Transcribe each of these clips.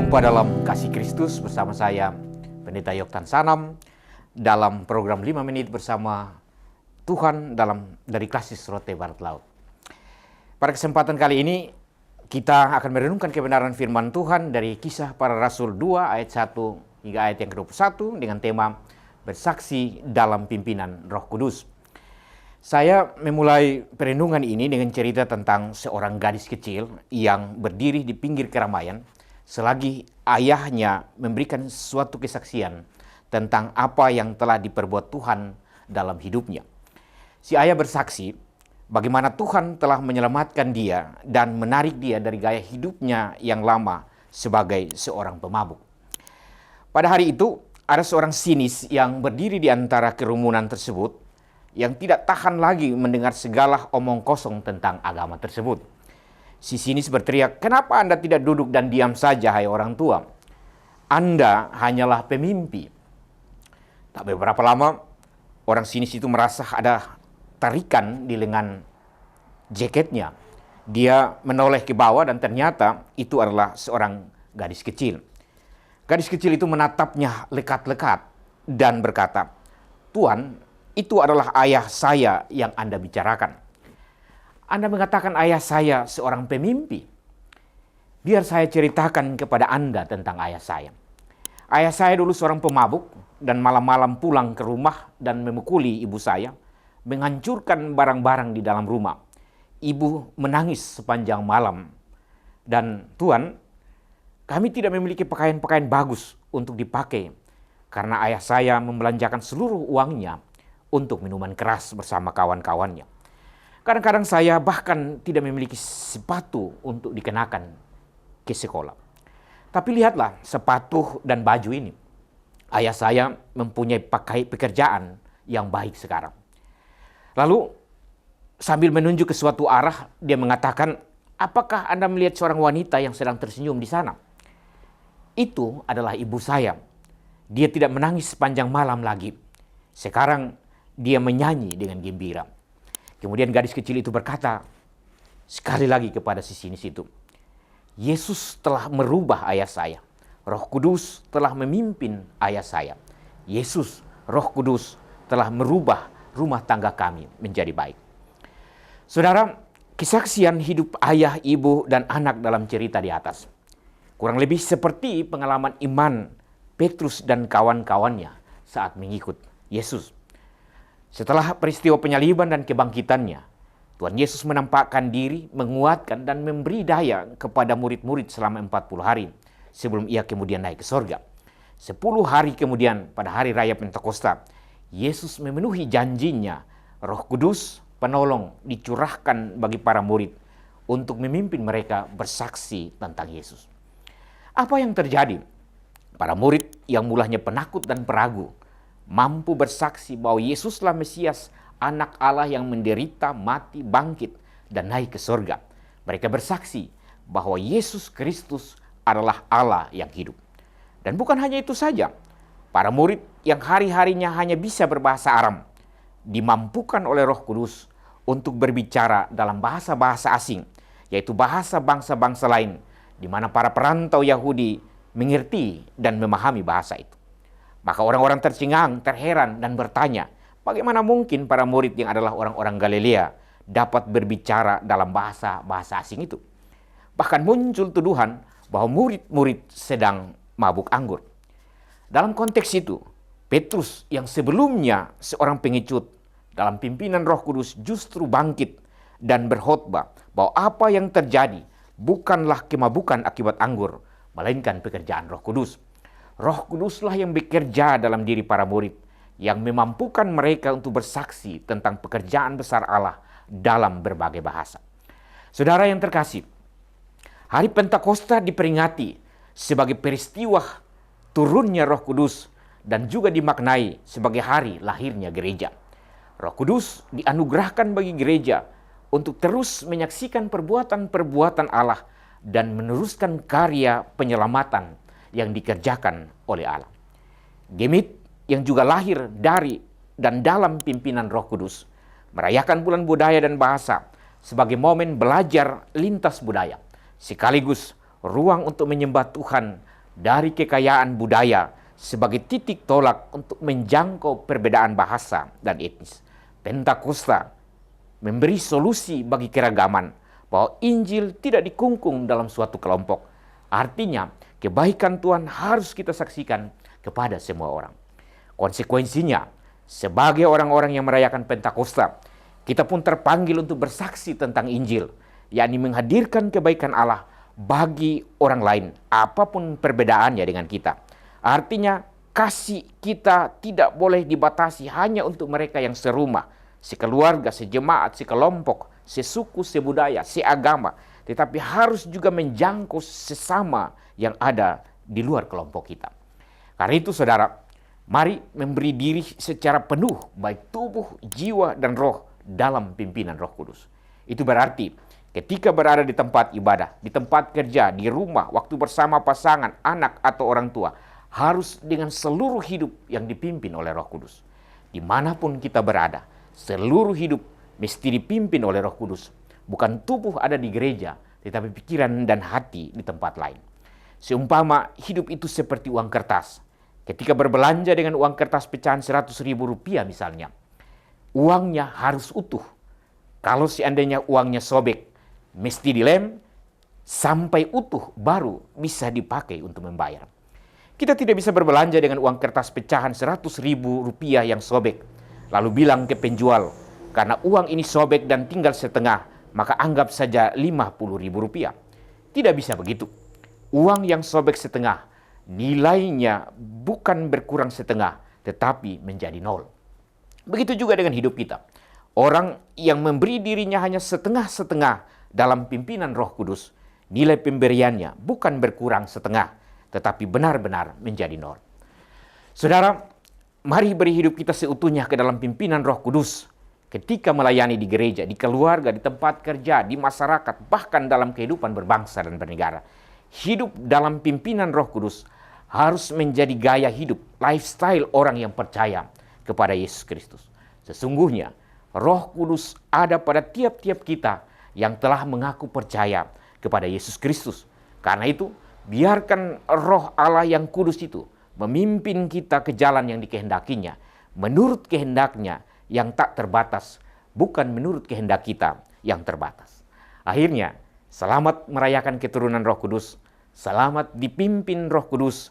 Berjumpa dalam Kasih Kristus bersama saya, Pendeta Yoktan Sanam, dalam program 5 Menit bersama Tuhan dari Klasis Rote Barat Laut. Pada kesempatan kali ini, kita akan merenungkan kebenaran firman Tuhan dari Kisah Para Rasul 2 ayat 1 hingga ayat yang ke-21 dengan tema Bersaksi dalam Pimpinan Roh Kudus. Saya memulai perenungan ini dengan cerita tentang seorang gadis kecil yang berdiri di pinggir keramaian selagi ayahnya memberikan suatu kesaksian tentang apa yang telah diperbuat Tuhan dalam hidupnya. Si ayah bersaksi bagaimana Tuhan telah menyelamatkan dia dan menarik dia dari gaya hidupnya yang lama sebagai seorang pemabuk. Pada hari itu, ada seorang sinis yang berdiri di antara kerumunan tersebut yang tidak tahan lagi mendengar segala omong kosong tentang agama tersebut. Si sinis berteriak, "Kenapa Anda tidak duduk dan diam saja, hai orang tua? Anda hanyalah pemimpi." Tak beberapa lama, orang sinis itu merasa ada tarikan di lengan jaketnya. Dia menoleh ke bawah dan ternyata itu adalah seorang gadis kecil. Gadis kecil itu menatapnya lekat-lekat dan berkata, "Tuan, itu adalah ayah saya yang Anda bicarakan. Anda mengatakan ayah saya seorang pemimpi. Biar saya ceritakan kepada Anda tentang ayah saya. Ayah saya dulu seorang pemabuk dan malam-malam pulang ke rumah dan memukuli ibu saya, menghancurkan barang-barang di dalam rumah. Ibu menangis sepanjang malam. Dan Tuan, kami tidak memiliki pakaian-pakaian bagus untuk dipakai karena ayah saya membelanjakan seluruh uangnya untuk minuman keras bersama kawan-kawannya. Kadang-kadang saya bahkan tidak memiliki sepatu untuk dikenakan ke sekolah. Tapi lihatlah sepatu dan baju ini. Ayah saya mempunyai pekerjaan yang baik sekarang." Lalu sambil menunjuk ke suatu arah, dia mengatakan, "Apakah Anda melihat seorang wanita yang sedang tersenyum di sana? Itu adalah ibu saya. Dia tidak menangis sepanjang malam lagi. Sekarang dia menyanyi dengan gembira." Kemudian gadis kecil itu berkata sekali lagi kepada si sinis itu, "Yesus telah merubah ayah saya. Roh Kudus telah memimpin ayah saya. Yesus, Roh Kudus telah merubah rumah tangga kami menjadi baik." Saudara, kesaksian hidup ayah, ibu, dan anak dalam cerita di atas kurang lebih seperti pengalaman iman Petrus dan kawan-kawannya saat mengikut Yesus. Setelah peristiwa penyaliban dan kebangkitannya, Tuhan Yesus menampakkan diri, menguatkan dan memberi daya kepada murid-murid selama 40 hari sebelum ia kemudian naik ke sorga. 10 hari kemudian pada hari raya Pentakosta, Yesus memenuhi janjinya. Roh Kudus, penolong, dicurahkan bagi para murid untuk memimpin mereka bersaksi tentang Yesus. Apa yang terjadi? Para murid yang mulanya penakut dan peragu mampu bersaksi bahwa Yesuslah Mesias, anak Allah yang menderita, mati, bangkit, dan naik ke surga. Mereka bersaksi bahwa Yesus Kristus adalah Allah yang hidup. Dan bukan hanya itu saja, para murid yang hari-harinya hanya bisa berbahasa Aram, dimampukan oleh Roh Kudus untuk berbicara dalam bahasa-bahasa asing, yaitu bahasa bangsa-bangsa lain, di mana para perantau Yahudi mengerti dan memahami bahasa itu. Maka orang-orang tercengang, terheran, dan bertanya, bagaimana mungkin para murid yang adalah orang-orang Galilea dapat berbicara dalam bahasa-bahasa asing itu? Bahkan muncul tuduhan bahwa murid-murid sedang mabuk anggur. Dalam konteks itu, Petrus yang sebelumnya seorang pengecut dalam pimpinan Roh Kudus justru bangkit dan berkhotbah bahwa apa yang terjadi bukanlah kemabukan akibat anggur, melainkan pekerjaan Roh Kudus. Roh Kuduslah yang bekerja dalam diri para murid, yang memampukan mereka untuk bersaksi tentang pekerjaan besar Allah dalam berbagai bahasa. Saudara yang terkasih, hari Pentakosta diperingati sebagai peristiwa turunnya Roh Kudus dan juga dimaknai sebagai hari lahirnya gereja. Roh Kudus dianugerahkan bagi gereja untuk terus menyaksikan perbuatan-perbuatan Allah dan meneruskan karya penyelamatan yang dikerjakan oleh Allah. Gemit yang juga lahir dari dan dalam pimpinan Roh Kudus merayakan bulan budaya dan bahasa sebagai momen belajar lintas budaya, sekaligus ruang untuk menyembah Tuhan dari kekayaan budaya sebagai titik tolak untuk menjangkau perbedaan bahasa dan etnis. Pentakosta memberi solusi bagi keragaman, bahwa Injil tidak dikungkung dalam suatu kelompok. Artinya, kebaikan Tuhan harus kita saksikan kepada semua orang. Konsekuensinya, sebagai orang-orang yang merayakan Pentakosta, kita pun terpanggil untuk bersaksi tentang Injil, yakni menghadirkan kebaikan Allah bagi orang lain, apapun perbedaannya dengan kita. Artinya, kasih kita tidak boleh dibatasi hanya untuk mereka yang serumah, sekeluarga, sejemaat, sekelompok, sesuku, sebudaya, seagama, tetapi harus juga menjangkau sesama yang ada di luar kelompok kita. Karena itu saudara, mari memberi diri secara penuh, baik tubuh, jiwa, dan roh dalam pimpinan Roh Kudus. Itu berarti ketika berada di tempat ibadah, di tempat kerja, di rumah, waktu bersama pasangan, anak, atau orang tua, harus dengan seluruh hidup yang dipimpin oleh Roh Kudus. Dimanapun kita berada, seluruh hidup mesti dipimpin oleh Roh Kudus. Bukan tubuh ada di gereja, tetapi pikiran dan hati di tempat lain. Seumpama hidup itu seperti uang kertas. Ketika berbelanja dengan uang kertas pecahan 100.000 rupiah misalnya, uangnya harus utuh. Kalau seandainya uangnya sobek, mesti dilem sampai utuh baru bisa dipakai untuk membayar. Kita tidak bisa berbelanja dengan uang kertas pecahan 100.000 rupiah yang sobek, lalu bilang ke penjual, karena uang ini sobek dan tinggal setengah, maka anggap saja 50.000 rupiah. Tidak bisa begitu. Uang yang sobek setengah, nilainya bukan berkurang setengah, tetapi menjadi nol. Begitu juga dengan hidup kita. Orang yang memberi dirinya hanya setengah-setengah dalam pimpinan Roh Kudus, nilai pemberiannya bukan berkurang setengah, tetapi benar-benar menjadi nol. Saudara, mari beri hidup kita seutuhnya ke dalam pimpinan Roh Kudus. Ketika melayani di gereja, di keluarga, di tempat kerja, di masyarakat, bahkan dalam kehidupan berbangsa dan bernegara. Hidup dalam pimpinan Roh Kudus harus menjadi gaya hidup, lifestyle orang yang percaya kepada Yesus Kristus. Sesungguhnya, Roh Kudus ada pada tiap-tiap kita yang telah mengaku percaya kepada Yesus Kristus. Karena itu, biarkan Roh Allah yang kudus itu memimpin kita ke jalan yang dikehendakinya, menurut kehendaknya yang tak terbatas, bukan menurut kehendak kita yang terbatas. Akhirnya, selamat merayakan keturunan Roh Kudus, selamat dipimpin Roh Kudus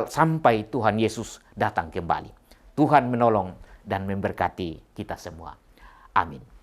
sampai Tuhan Yesus datang kembali. Tuhan menolong dan memberkati kita semua. Amin.